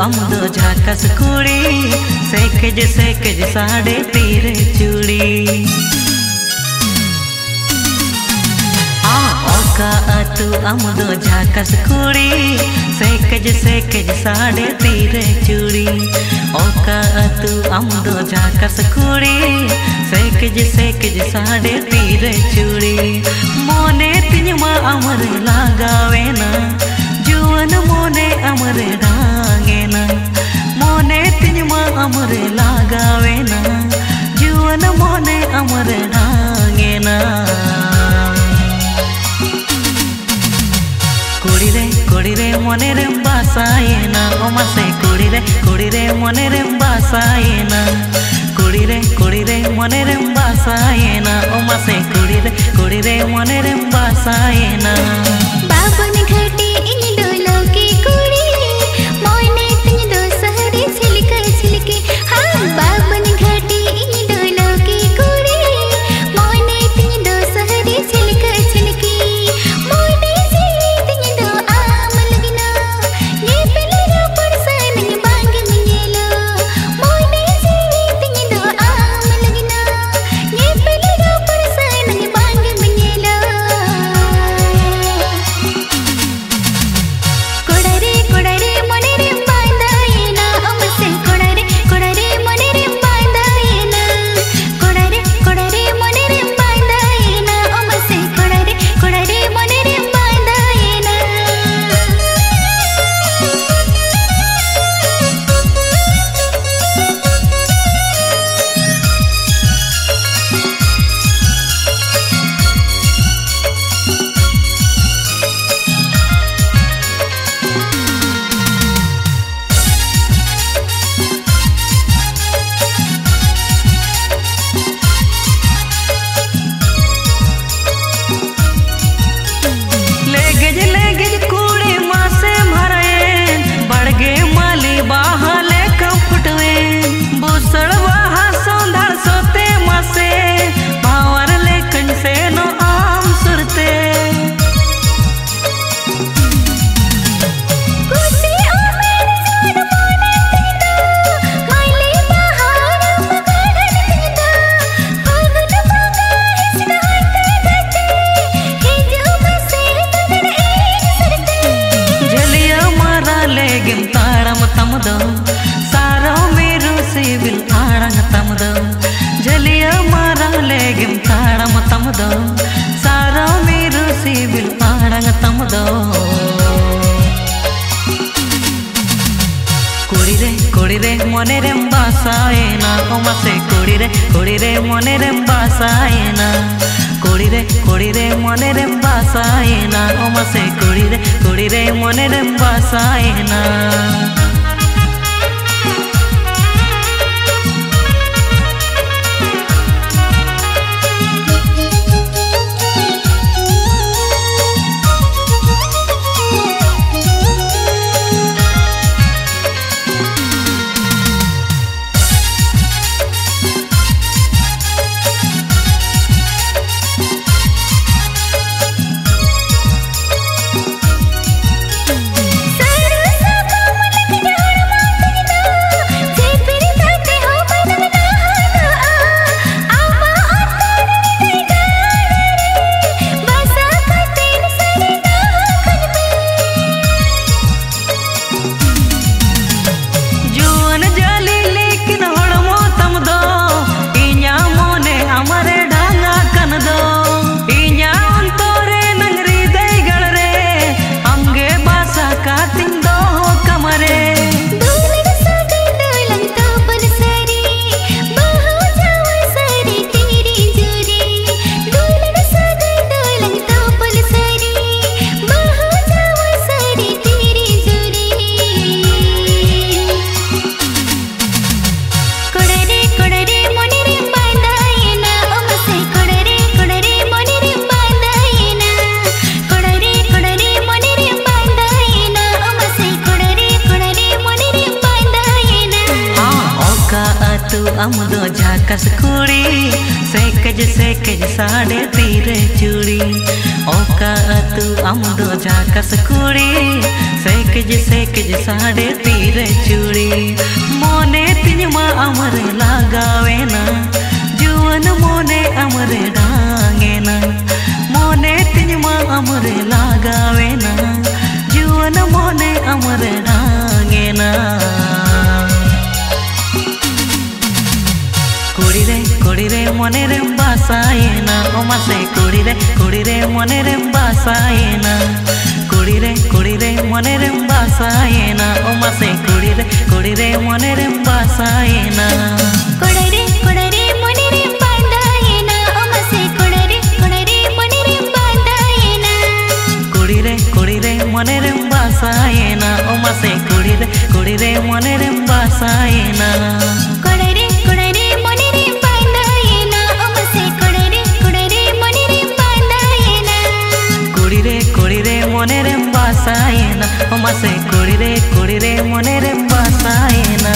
अमदो झाकस कुड़ी सेकज साढ़े तीर चूड़ी ओका अतु अमदो झाकस कुड़ी सेकज साढ़े तीर चूड़ी ओका अतु अमदो झाकस कुड़ी सेकज साढ़े तीर चूड़ी मोने तिजमा अमर लगावेना जुवन मोने अमर डांगेना मोने तिजमा अमर लगावेना जुवन मोने अमर डांगेना कुड़ी रे मोने रे बासायना ओमासे कुड़ी रे मोने रे बासायना कुड़ी रे मोने रे बासायना ओमासे कुड़ी रे मोने रे बासायना बाबन घाटी इन डोलो की कुड़ी मोने तिन दो सहरे छिलके हाँ बाबन घाटी इन डोलो की कुड़ी मोने तिन दो सहरे छिलके मोने सीरी तिन दो आम लगना ये पिलरो परसन बांग मियलो मोने सीरी तिन दो आम लगना ये पिलरो परसन बांग मियलो कोडरे मोने रे बांदायना ओमसे कोडरे मोने रे बांदायना कोडरे मोने रे बांदायना ओमसे कोडरे मोने रे बांदायना लेगज कूड़े मासे भरेन बड़गे माली बाहले कंफुटवे बुसड़ वाहा सौंदर सोते मासे भावर लेकन से नो आम सुरते कुसी ओमेन सोन मोने तिंदा माली बहार मगन तिंदा फागुन मागा हिसन होते गते हे जो बसे तदन एक सरते जलिया मारा लेगिम ताड़म तमदो सारो मेरू सिविल आड़ंग तमदो जलिया मारा लेगिम ताड़म तमदो सारो मेरू सिविल आड़ंग तमदो कुड़ी रे मोने रे बासायना ओमासे कुड़ी रे मोने रे बासायना कुड़ी रे मोने रे बासायना ओमासे कुड़ी रे मोने रे बासायना सारो सा काम लगना सेकज साड़े तीरे चूड़ी ओका अतु आम दो जाकस कुड़ी सेकज साड़े तीरे चूड़ी मोने तिनमा अमरे लगावेना जुवन मोने अमरे डांगेना मोने तिनमा अमरे लगावेना जुवन मोने अमरे डांगेना कुड़ी रे मोने रे बासायना ओ मासे कुड़ी रे मोने रे बासायना कुड़ी रे मोने रे बासायना ओ मासे कुड़ी रे मोने रे बासायना कोड़े रे मोने रे बांधायना ओ मासे कोड़े रे मोने रे बांधायना कुड़ी रे मोने रे बासायना ओ मासे कुड़ी रे मोने रे बासायना कोड़े रे मोने रे बांधायना ओ मासे कोड़े रे मोने रे बांधायना कुड़ी रे मोने रे बासायना ओ मासे कुड़ी रे मोने रे बासायना।